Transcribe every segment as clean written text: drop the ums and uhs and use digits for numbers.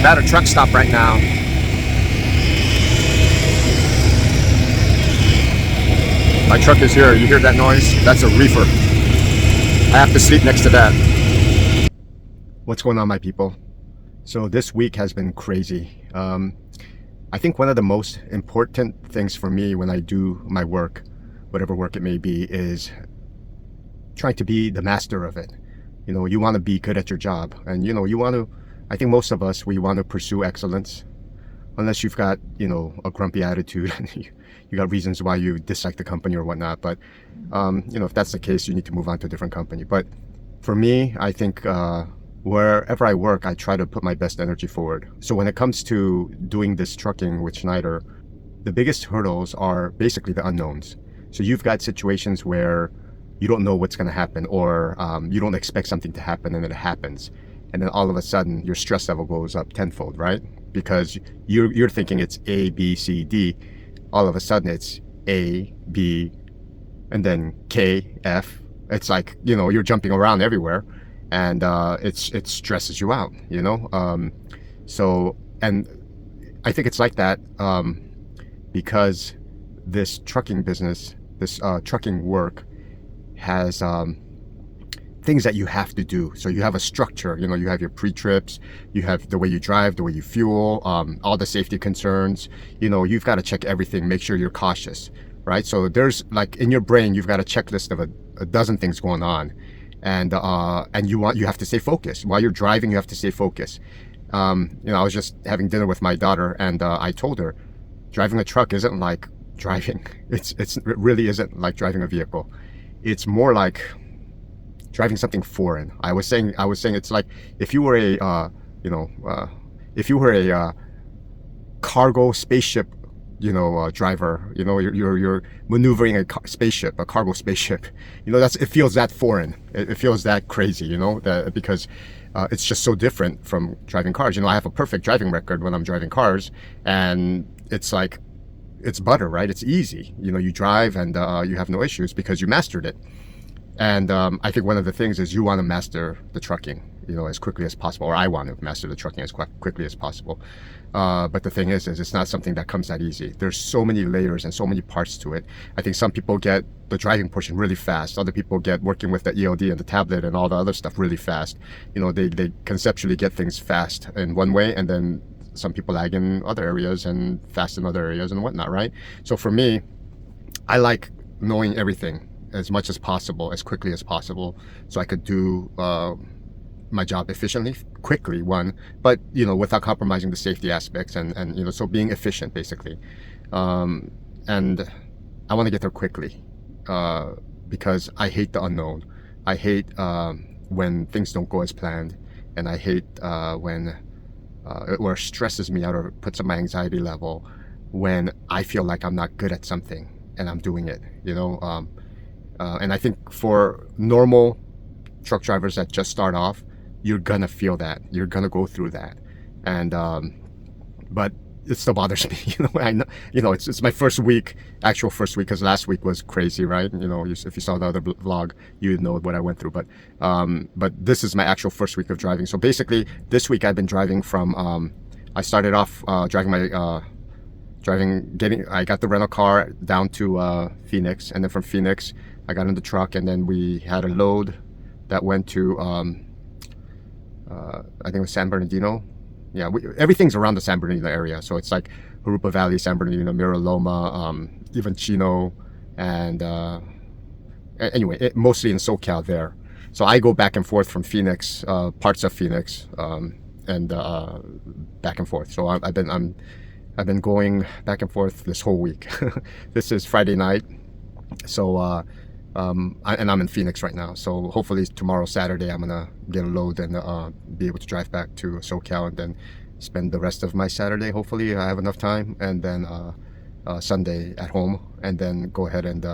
I'm at a truck stop right now. My truck is here. You hear that noise? That's a reefer. I have to sleep next to that. What's going on, my people? So this week has been crazy. I think one of the most important things for me when I do my work, whatever work it may be, is trying to be the master of it. You know, you want to be good at your job, and you want to, I think most of us, we want to pursue excellence, unless you've got, a grumpy attitude and you got reasons why you dislike the company or whatnot. But if that's the case, you need to move on to a different company. But for me, I think wherever I work, I try to put my best energy forward. So when it comes to doing this trucking with Schneider, the biggest hurdles are basically the unknowns. So you've got situations where you don't know what's going to happen, or you don't expect something to happen and then it happens. And then all of a sudden your stress level goes up tenfold, right? Because you're thinking it's A, B, C, D. All of a sudden it's A, B, and then K, F. It's like, you're jumping around everywhere. And it stresses you out, So, and I think it's like that because this trucking business, this trucking work has things that you have to do. So you have a structure, you have your pre-trips, you have the way you drive, the way you fuel, all the safety concerns, you've got to check everything, make sure you're cautious, right? So there's like in your brain, you've got a checklist of a dozen things going on. And you have to stay focused while you're driving. You have to stay focused. I was just having dinner with my daughter, and I told her, driving a truck isn't like driving. It really isn't like driving a vehicle. It's more like driving something foreign. I was saying it's like if you were a cargo spaceship, driver, you're maneuvering a spaceship, a cargo spaceship. It feels that foreign. It feels that crazy, because it's just so different from driving cars. I have a perfect driving record when I'm driving cars, and it's like, it's butter, right? It's easy. You drive and you have no issues because you mastered it. And I think one of the things is you want to master the trucking, as quickly as possible, or I want to master the trucking as quickly as possible. But the thing is it's not something that comes that easy. There's so many layers and so many parts to it. I think some people get the driving portion really fast. Other people get working with the ELD and the tablet and all the other stuff really fast. They conceptually get things fast in one way, and then some people lag in other areas and fast in other areas and whatnot, right? So for me, I like knowing everything as much as possible, as quickly as possible, so I could do my job efficiently, quickly, but without compromising the safety aspects, and so being efficient basically. And I want to get there quickly because I hate the unknown. I hate when things don't go as planned, and I hate when it stresses me out or puts up my anxiety level when I feel like I'm not good at something and I'm doing it. And I think for normal truck drivers that just start off, you're gonna feel that. You're gonna go through that. And but it still bothers me. I know, it's my actual first week, because last week was crazy, right? If you saw the other vlog, you would know what I went through. But this is my actual first week of driving. So basically, this week I've been driving from. I started off driving my. I got the rental car down to Phoenix, and then from Phoenix I got in the truck, and then we had a load that went to I think it was San Bernardino. Yeah, everything's around the San Bernardino area, so it's like Jurupa Valley, San Bernardino, Mira Loma, even Chino, and anyway, mostly in SoCal there. So I go back and forth from Phoenix, parts of Phoenix, and back and forth. So I've been going back and forth this whole week. This is Friday night, so and I'm in Phoenix right now. So hopefully tomorrow, Saturday, I'm gonna get a load and be able to drive back to SoCal, and then spend the rest of my Saturday. Hopefully I have enough time, and then Sunday at home, and then go ahead and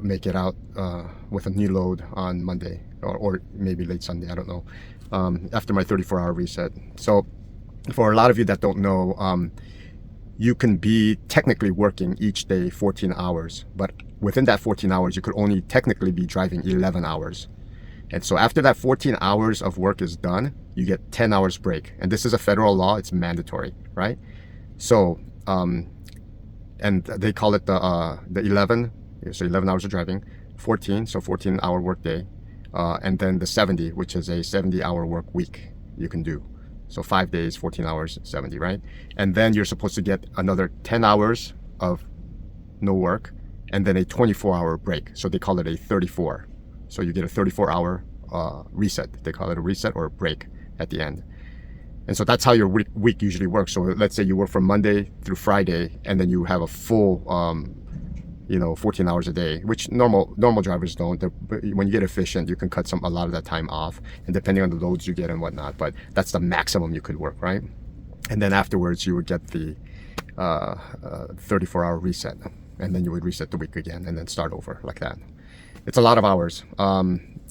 make it out with a new load on Monday, or maybe late Sunday. I don't know. After my 34-hour reset. So for a lot of you that don't know, you can be technically working each day 14 hours, but within that 14 hours, you could only technically be driving 11 hours. And so after that 14 hours of work is done, you get 10 hours break. And this is a federal law, it's mandatory, right? So, and they call it the 11, so 11 hours of driving, 14, so 14-hour work day, and then the 70, which is a 70-hour work week you can do. So 5 days, 14 hours, 70, right? And then you're supposed to get another 10 hours of no work, and then a 24-hour break. So they call it a 34. So you get a 34-hour reset. They call it a reset or a break at the end. And so that's how your week usually works. So let's say you work from Monday through Friday, and then you have a full, 14 hours a day, which normal drivers don't. But when you get efficient, you can cut a lot of that time off, and depending on the loads you get and whatnot. But that's the maximum you could work, right? And then afterwards, you would get the 34-hour reset, and then you would reset the week again, and then start over like that. It's a lot of hours.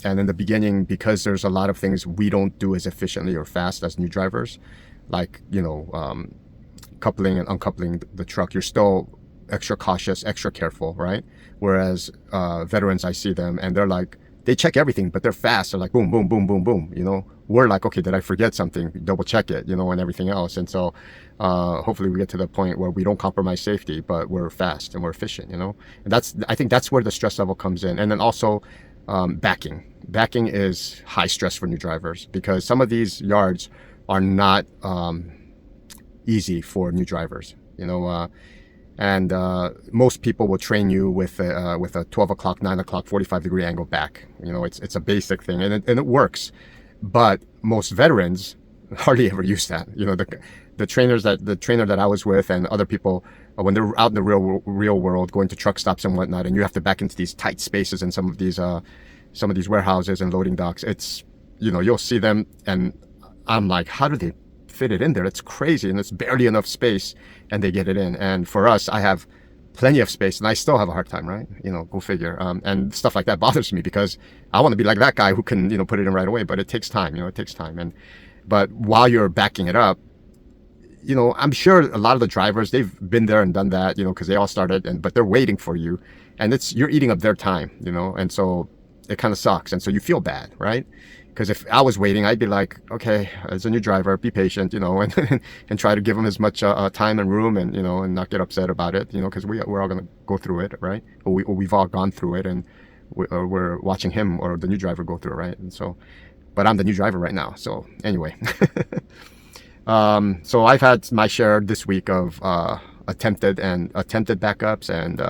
And in the beginning, because there's a lot of things we don't do as efficiently or fast as new drivers, like, coupling and uncoupling the truck, you're still extra cautious, extra careful, right? Whereas veterans, I see them and they're like, they check everything, but they're fast. They're like, boom, boom, boom, boom, boom, We're like, okay, did I forget something? Double check it, and everything else. And so hopefully we get to the point where we don't compromise safety, but we're fast and we're efficient, And I think that's where the stress level comes in. And then also backing. Backing is high stress for new drivers because some of these yards are not easy for new drivers, and most people will train you with a 12 o'clock, 9 o'clock, 45-degree angle back. It's a basic thing, and it works. But most veterans hardly ever use that. The trainer that I was with and other people, when they're out in the real world, going to truck stops and whatnot, and you have to back into these tight spaces in some of these warehouses and loading docks. It's, you'll see them, and I'm like, how do they fit it in there? It's crazy, and it's barely enough space, and they get it in. And for us, I have plenty of space, and I still have a hard time, right? Go figure. And stuff like that bothers me because I want to be like that guy who can, put it in right away. But it takes time. It takes time. But while you're backing it up, I'm sure a lot of the drivers, they've been there and done that, because they all started, but they're waiting for you, and you're eating up their time, and so it kind of sucks, and so you feel bad, right? Because if I was waiting, I'd be like, okay, as a new driver, be patient, and try to give them as much time and room, and and not get upset about it, because we're all gonna go through it, right? Or we've all gone through it, and we're watching him or the new driver go through it, right? And so, but I'm the new driver right now, so anyway. So I've had my share this week of attempted backups, and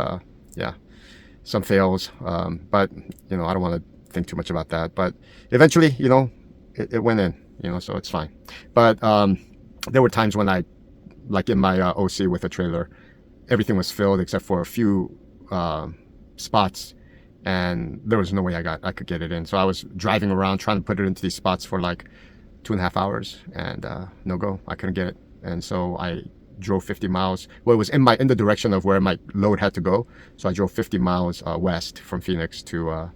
some fails, but I don't want to think too much about that. But eventually, it went in, so it's fine. But there were times when I, like in my OC with a trailer, everything was filled except for a few spots, and there was no way I could get it in. So I was driving around trying to put it into these spots for like 2.5 hours, and no go. I couldn't get it, and so I drove 50 miles. Well, it was in the direction of where my load had to go. So I drove 50 miles west from Phoenix to a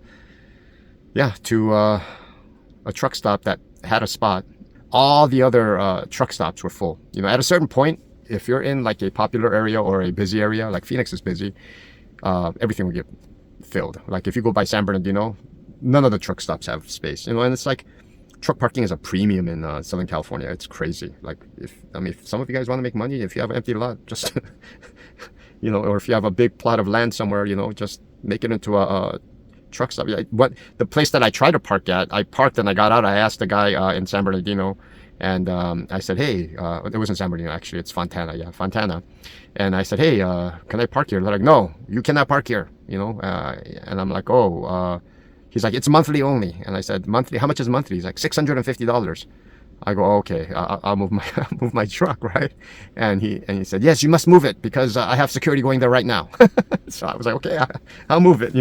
truck stop that had a spot. All the other truck stops were full. At a certain point, if you're in like a popular area or a busy area, like Phoenix is busy, everything will get filled. Like if you go by San Bernardino, none of the truck stops have space. And it's like, truck parking is a premium in Southern California. It's crazy. Like if some of you guys want to make money, if you have an empty lot, just or if you have a big plot of land somewhere, just make it into a truck stop. The place that I tried to park at, I parked and I got out. I asked the guy in San Bernardino, and I said, hey, it wasn't San Bernardino actually, it's Fontana, Fontana. And I said, hey, can I park here? They're like, no, you cannot park here. And I'm like, oh. He's like, it's monthly only. And I said, monthly? How much is monthly? He's like, $650. I go, okay, I'll move my truck, right? And he said, yes, you must move it because I have security going there right now. So I was like, okay, I'll move it.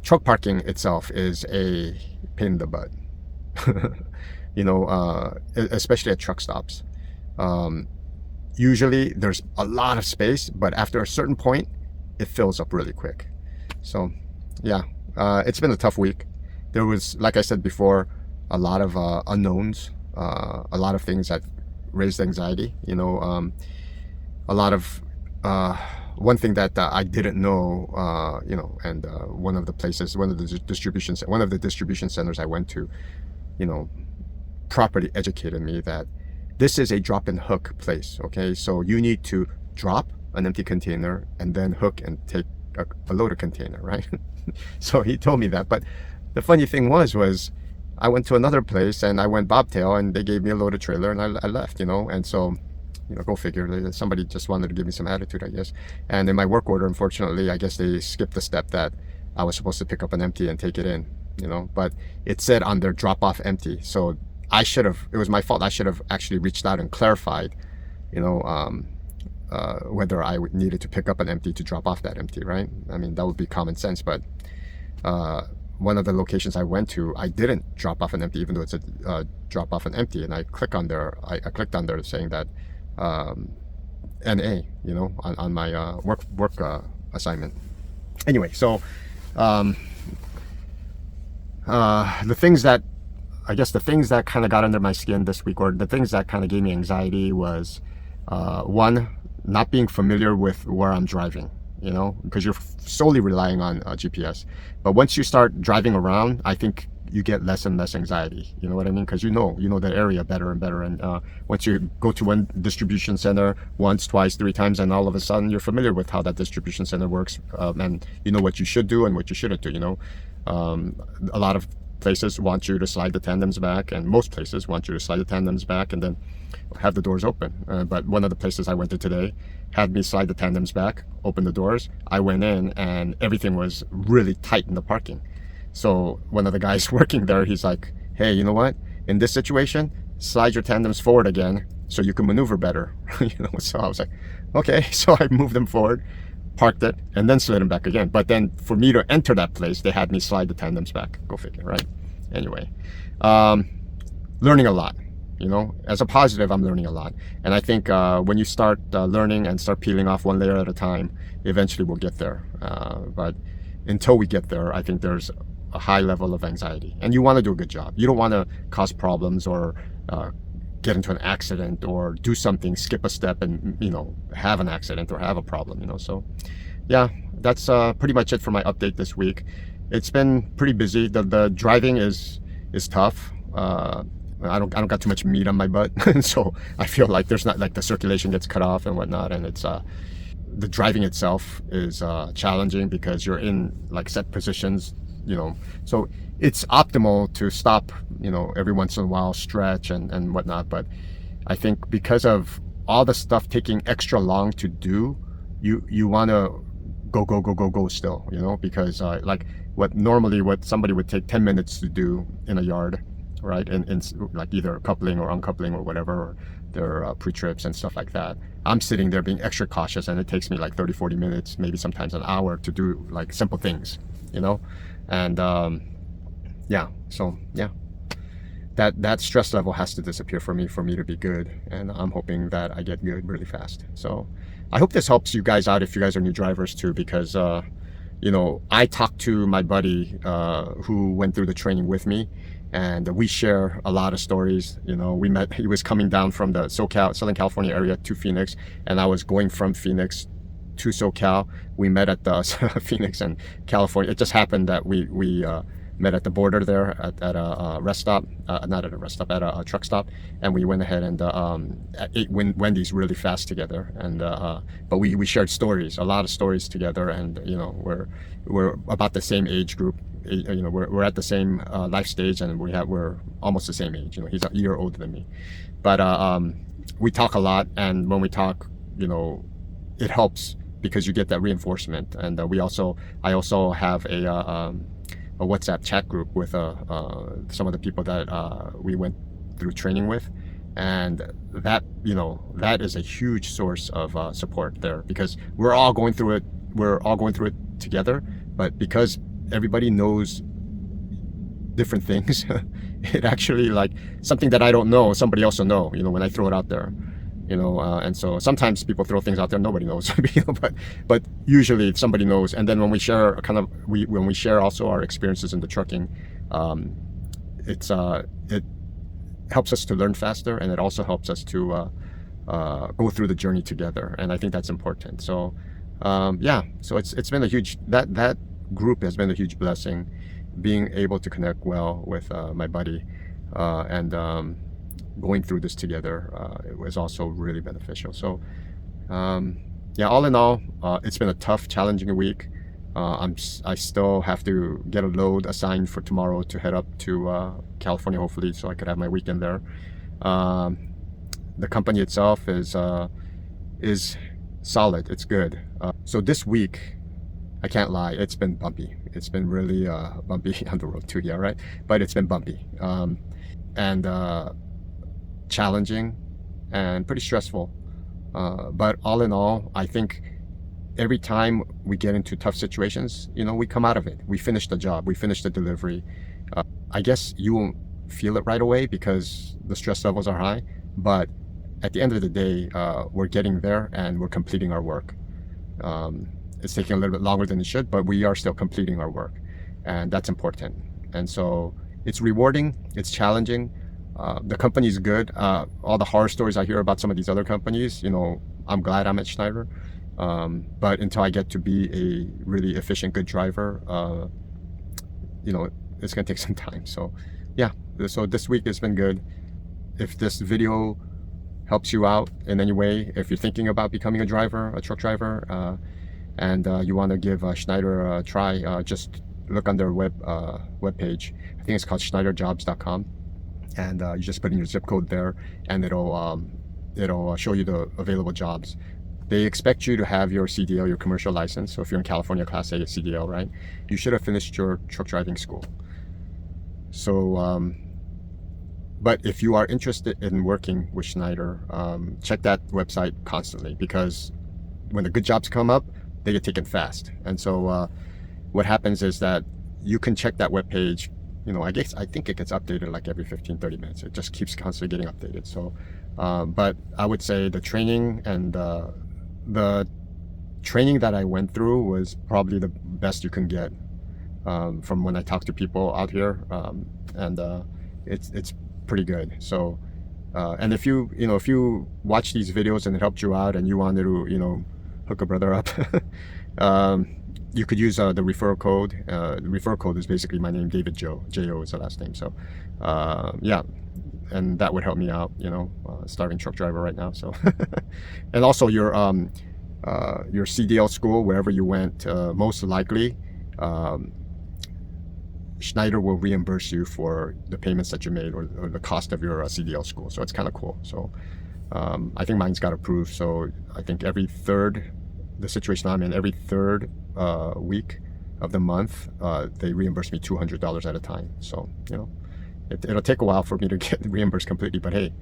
Truck parking itself is a pain in the butt. Especially at truck stops. Usually there's a lot of space, but after a certain point, it fills up really quick. So, yeah. It's been a tough week. There was, like I said before, a lot of unknowns, a lot of things that raised anxiety, a lot of one thing that I didn't know, and one of the distribution centers I went to, properly educated me that this is a drop and hook place. Okay, so you need to drop an empty container and then hook and take a loaded container, right? So he told me that. But the funny thing was I went to another place and I went bobtail and they gave me a loaded trailer and I left, and so, go figure, somebody just wanted to give me some attitude, I guess. And in my work order, unfortunately, I guess they skipped the step that I was supposed to pick up an empty and take it in, but it said on their drop off empty. So it was my fault. I should have actually reached out and clarified, whether I needed to pick up an empty to drop off that empty, right? I mean, that would be common sense, but one of the locations I went to, I didn't drop off an empty, even though it's a drop off an empty, and I clicked on there saying that NA, on my work assignment. Anyway, so the things that kind of got under my skin this week, or the things that kind of gave me anxiety, was one, not being familiar with where I'm driving, because you're solely relying on GPS. But once you start driving around, I think you get less and less anxiety. You know what I mean? Because you know the area better and better. And once you go to one distribution center once, twice, 3 times, and all of a sudden you're familiar with how that distribution center works, and you know what you should do and what you shouldn't do. A lot of places want you to slide the tandems back, and most places want you to slide the tandems back and then have the doors open. But one of the places I went to today had me slide the tandems back, open the doors. I went in and everything was really tight in the parking. So one of the guys working there, he's like, hey, you know what? In this situation, slide your tandems forward again so you can maneuver better. So I was like, okay. So I moved them forward, parked it, and then slid them back again. But then for me to enter that place, they had me slide the tandems back. Go figure, right? Anyway, learning a lot. As a positive, I'm learning a lot. And I think when you start learning and start peeling off one layer at a time, eventually we'll get there. But until we get there, I think there's a high level of anxiety. And you want to do a good job. You don't want to cause problems or get into an accident or do something, skip a step and, have an accident or have a problem, So, yeah, that's pretty much it for my update this week. It's been pretty busy. The driving is tough. I don't got too much meat on my butt, so I feel like there's not, like, the circulation gets cut off and whatnot, and it's the driving itself is challenging because you're in like set positions, so it's optimal to stop, every once in a while, stretch and whatnot. But I think because of all the stuff taking extra long to do, you want to go still, because like what somebody would take 10 minutes to do in a yard, right, and like either coupling or uncoupling or whatever, or their pre-trips and stuff like that, I'm sitting there being extra cautious, and it takes me like 30-40 minutes, maybe sometimes an hour, to do like simple things, and that stress level has to disappear for me to be good, and I'm hoping that I get good really fast. So I hope this helps you guys out if you guys are new drivers too, because I talked to my buddy who went through the training with me, and we share a lot of stories. We met, he was coming down from the Southern California area to Phoenix, and I was going from Phoenix to SoCal. We met at the Phoenix and California. It just happened that we met at the border there at a rest stop, not at a rest stop, at a truck stop, and we went ahead and ate Wendy's really fast together. And but we shared stories, a lot of stories together, and we're about the same age group. We're at the same life stage, and we're almost the same age. He's a year older than me, but we talk a lot, and when we talk, it helps because you get that reinforcement. And I also have a WhatsApp chat group with some of the people that we went through training with, and that is a huge source of support there, because we're all going through it together. But because everybody knows different things, it actually, like, something that I don't know, somebody else will know, when I throw it out there, and so sometimes people throw things out there nobody knows, but usually somebody knows. And then when we share when we share also our experiences in the trucking, it helps us to learn faster, and it also helps us to go through the journey together, and I think that's important. So Yeah, so it's been a huge, that group has been a huge blessing, being able to connect well with my buddy, and going through this together. It was also really beneficial. So yeah, all in all, it's been a tough, challenging week. I still have to get a load assigned for tomorrow to head up to California, hopefully, so I could have my weekend there. Um, the company itself is solid. It's good. So this week, I can't lie, it's been bumpy. It's been really bumpy on the road too, yeah, right? But it's been bumpy, and challenging and pretty stressful. But all in all, I think every time we get into tough situations, we come out of it. We finish the job, we finish the delivery. I guess you won't feel it right away because the stress levels are high, but at the end of the day, we're getting there and we're completing our work. It's taking a little bit longer than it should, but we are still completing our work, and that's important. And so it's rewarding, it's challenging. The company is good. All the horror stories I hear about some of these other companies, I'm glad I'm at Schneider. But until I get to be a really efficient, good driver, it's going to take some time. So yeah, so this week has been good. If this video helps you out in any way, if you're thinking about becoming a driver, a truck driver, and you want to give Schneider a try, just look on their web page. I think it's called schneiderjobs.com, and you just put in your zip code there, and it'll show you the available jobs. They expect you to have your CDL, your commercial license. So if you're in California, Class A CDL, right? You should have finished your truck driving school. So, but if you are interested in working with Schneider, check that website constantly, because when the good jobs come up, they get taken fast. And so what happens is that you can check that webpage. I think it gets updated like every 15-30 minutes. It just keeps constantly getting updated. So but I would say the training and the training that I went through was probably the best you can get from when I talk to people out here, and it's pretty good. So and if you watch these videos and it helped you out and you wanted to hook a brother up, you could use the referral code. The referral code is basically my name, David Joe. J-O is the last name. So yeah, and that would help me out, starting truck driver right now. So and also your CDL school, wherever you went, most likely Schneider will reimburse you for the payments that you made, or the cost of your CDL school. So it's kind of cool. So I think mine's got approved. So I think the situation I'm in, every third week of the month, they reimburse me $200 at a time. So it'll take a while for me to get reimbursed completely, but hey,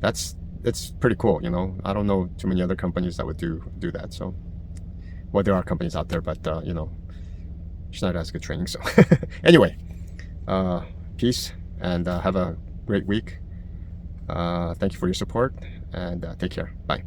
it's pretty cool. I don't know too many other companies that would do that. So, well, there are companies out there, but Schneider has good training. So anyway, peace, and have a great week. Thank you for your support, and take care. Bye.